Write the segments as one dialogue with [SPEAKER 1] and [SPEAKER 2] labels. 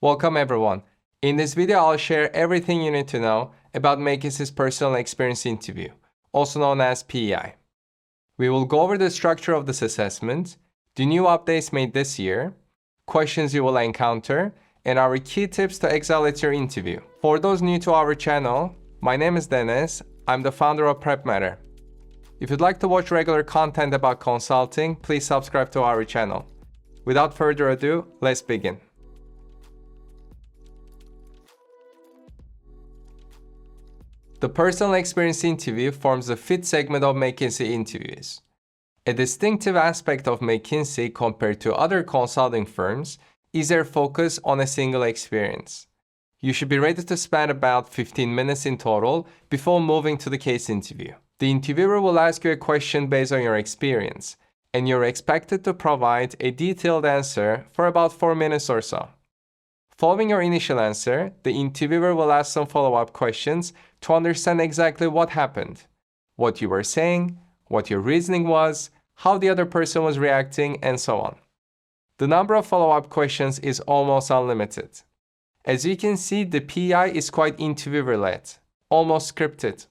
[SPEAKER 1] Welcome everyone. In this video, I'll share everything you need to know about McKinsey's Personal Experience Interview, also known as PEI. We will go over the structure of this assessment, the new updates made this year, questions you will encounter, and our key tips to excel at your interview. For those new to our channel, my name is Dennis. I'm the founder of Prepmatter. If you'd like to watch regular content about consulting, please subscribe to our channel. Without further ado, let's begin. The Personal Experience Interview forms the fifth segment of McKinsey interviews. A distinctive aspect of McKinsey compared to other consulting firms is their focus on a single experience. You should be ready to spend about 15 minutes in total before moving to the case interview. The interviewer will ask you a question based on your experience, and you're expected to provide a detailed answer for about 4 minutes or so. Following your initial answer, the interviewer will ask some follow-up questions to understand exactly what happened, what you were saying, what your reasoning was, how the other person was reacting, and so on. The number of follow-up questions is almost unlimited. As you can see, the PEI is quite interviewer-led, almost scripted.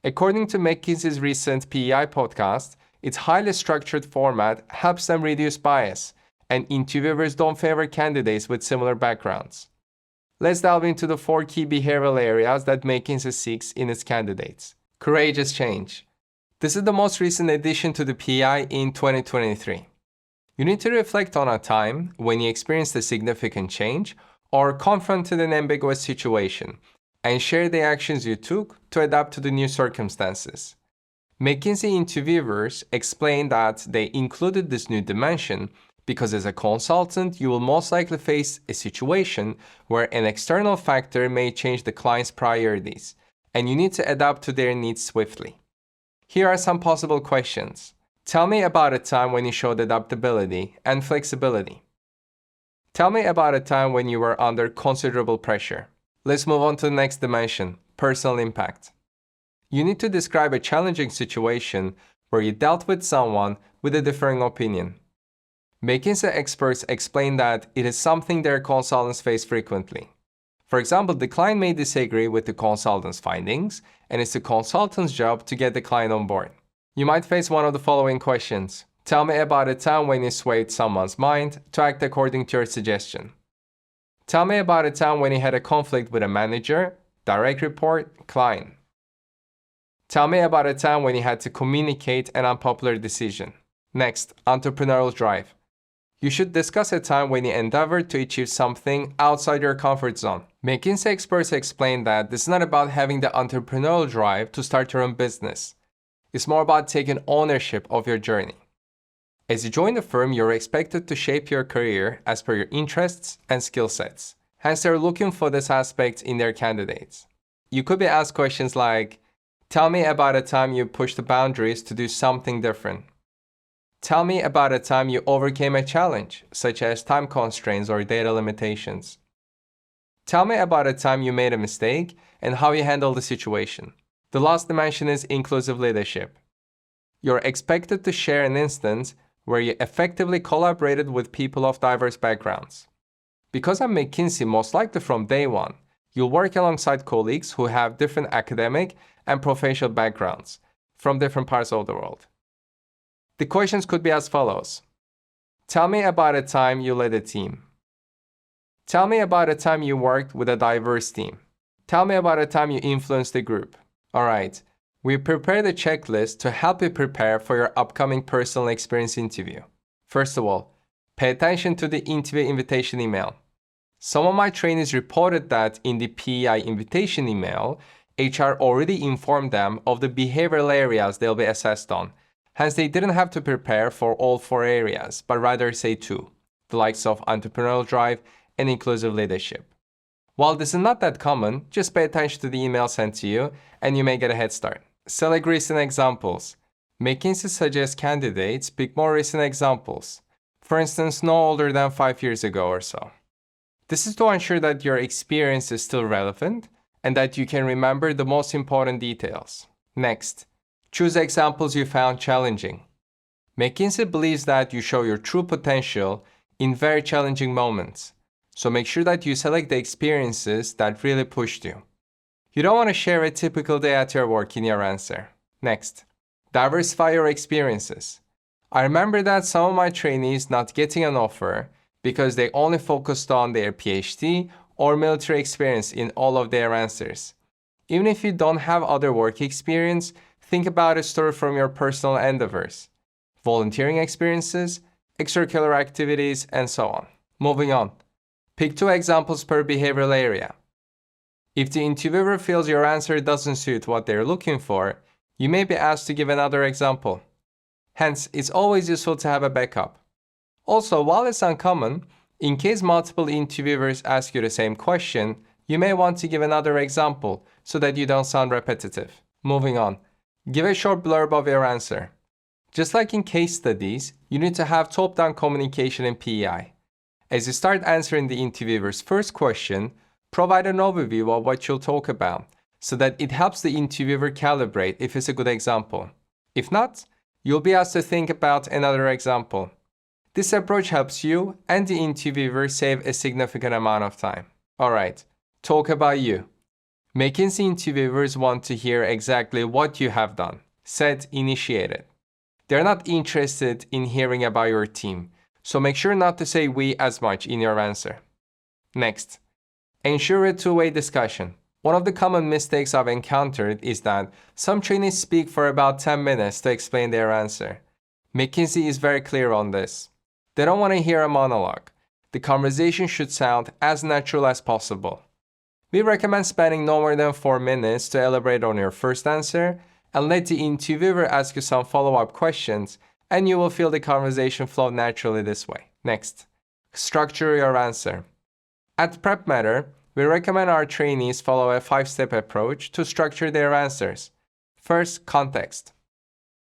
[SPEAKER 1] According to McKinsey's recent PEI podcast, its highly structured format helps them reduce bias, and interviewers don't favor candidates with similar backgrounds. Let's delve into the 4 key behavioral areas that McKinsey seeks in its candidates. Courageous change. This is the most recent addition to the PEI in 2023. You need to reflect on a time when you experienced a significant change or confronted an ambiguous situation, and share the actions you took to adapt to the new circumstances. McKinsey interviewers explain that they included this new dimension because as a consultant, you will most likely face a situation where an external factor may change the client's priorities, and you need to adapt to their needs swiftly. Here are some possible questions. Tell me about a time when you showed adaptability and flexibility. Tell me about a time when you were under considerable pressure. Let's move on to the next dimension, personal impact. You need to describe a challenging situation where you dealt with someone with a differing opinion. McKinsey experts explain that it is something their consultants face frequently. For example, the client may disagree with the consultant's findings, and it's the consultant's job to get the client on board. You might face one of the following questions. Tell me about a time when you swayed someone's mind to act according to your suggestion. Tell me about a time when you had a conflict with a manager, direct report, client. Tell me about a time when you had to communicate an unpopular decision. Next, Entrepreneurial Drive. You should discuss a time when you endeavored to achieve something outside your comfort zone. McKinsey experts explain that this is not about having the entrepreneurial drive to start your own business. It's more about taking ownership of your journey. As you join the firm, you're expected to shape your career as per your interests and skill sets. Hence, they're looking for this aspect in their candidates. You could be asked questions like, tell me about a time you pushed the boundaries to do something different. Tell me about a time you overcame a challenge, such as time constraints or data limitations. Tell me about a time you made a mistake and how you handled the situation. The last dimension is inclusive leadership. You're expected to share an instance where you effectively collaborated with people of diverse backgrounds. Because at McKinsey, most likely from day one, you'll work alongside colleagues who have different academic and professional backgrounds from different parts of the world. The questions could be as follows. Tell me about a time you led a team. Tell me about a time you worked with a diverse team. Tell me about a time you influenced a group. Alright, we prepared a checklist to help you prepare for your upcoming personal experience interview. First of all, pay attention to the interview invitation email. Some of my trainees reported that in the PEI invitation email, HR already informed them of the behavioral areas they'll be assessed on. Hence, they didn't have to prepare for all 4 areas, but rather say 2, the likes of entrepreneurial drive and inclusive leadership. While this is not that common, just pay attention to the email sent to you and you may get a head start. Select recent examples. McKinsey suggests candidates pick more recent examples. For instance, no older than 5 years ago or so. This is to ensure that your experience is still relevant and that you can remember the most important details. Next, choose examples you found challenging. McKinsey believes that you show your true potential in very challenging moments. So make sure that you select the experiences that really pushed you. You don't want to share a typical day at your work in your answer. Next, diversify your experiences. I remember that some of my trainees not getting an offer because they only focused on their PhD or military experience in all of their answers. Even if you don't have other work experience, think about a story from your personal endeavors, volunteering experiences, extracurricular activities, and so on. Moving on. Pick 2 examples per behavioral area. If the interviewer feels your answer doesn't suit what they're looking for, you may be asked to give another example. Hence, it's always useful to have a backup. Also, while it's uncommon, in case multiple interviewers ask you the same question, you may want to give another example so that you don't sound repetitive. Moving on. Give a short blurb of your answer. Just like in case studies, you need to have top-down communication in PEI. As you start answering the interviewer's first question, provide an overview of what you'll talk about so that it helps the interviewer calibrate if it's a good example. If not, you'll be asked to think about another example. This approach helps you and the interviewer save a significant amount of time. Alright, talk about you. McKinsey interviewers want to hear exactly what you have done, said, initiated. They're not interested in hearing about your team, so make sure not to say we as much in your answer. Next, ensure a two-way discussion. One of the common mistakes I've encountered is that some trainees speak for about 10 minutes to explain their answer. McKinsey is very clear on this. They don't want to hear a monologue. The conversation should sound as natural as possible. We recommend spending no more than 4 minutes to elaborate on your first answer and let the interviewer ask you some follow-up questions, and you will feel the conversation flow naturally this way. Next, structure your answer. At Prepmatter, we recommend our trainees follow a 5-step approach to structure their answers. First, context.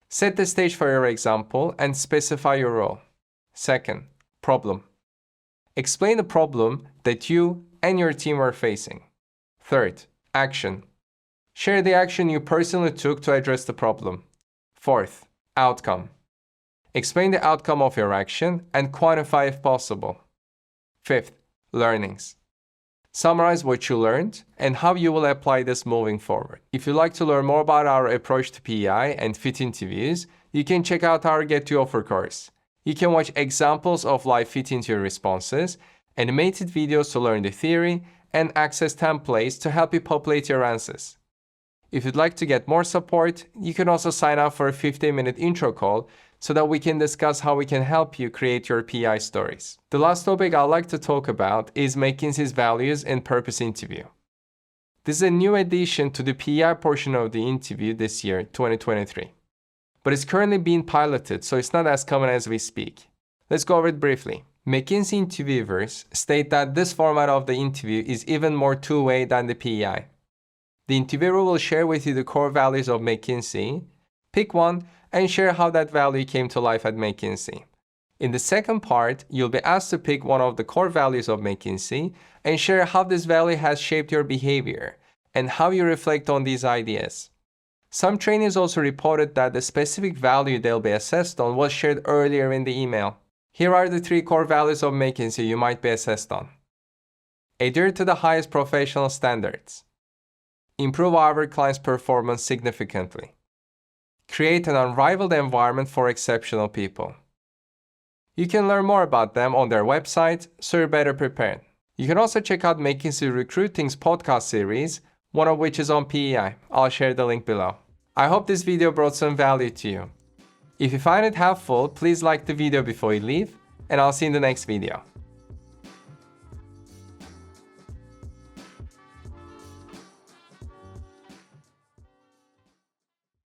[SPEAKER 1] Set the stage for your example and specify your role. Second, problem. Explain the problem that you and your team are facing. Third, action. Share the action you personally took to address the problem. Fourth, outcome. Explain the outcome of your action and quantify if possible. Fifth, learnings. Summarize what you learned and how you will apply this moving forward. If you'd like to learn more about our approach to PEI and fit interviews, you can check out our Get to Offer course. You can watch examples of live fit interview responses, animated videos to learn the theory, and access templates to help you populate your answers. If you'd like to get more support, you can also sign up for a 15-minute intro call so that we can discuss how we can help you create your PEI stories. The last topic I'd like to talk about is McKinsey's Values and Purpose interview. This is a new addition to the PEI portion of the interview this year, 2023. But it's currently being piloted, so it's not as common as we speak. Let's go over it briefly. McKinsey interviewers state that this format of the interview is even more two-way than the PEI. The interviewer will share with you the core values of McKinsey, pick one, and share how that value came to life at McKinsey. In the second part, you'll be asked to pick one of the core values of McKinsey and share how this value has shaped your behavior and how you reflect on these ideas. Some trainees also reported that the specific value they'll be assessed on was shared earlier in the email. Here are the 3 core values of McKinsey you might be assessed on. Adhere to the highest professional standards. Improve our clients' performance significantly. Create an unrivaled environment for exceptional people. You can learn more about them on their website, so you're better prepared. You can also check out McKinsey Recruiting's podcast series, one of which is on PEI. I'll share the link below. I hope this video brought some value to you. If you find it helpful, please like the video before you leave, and I'll see you in the next video.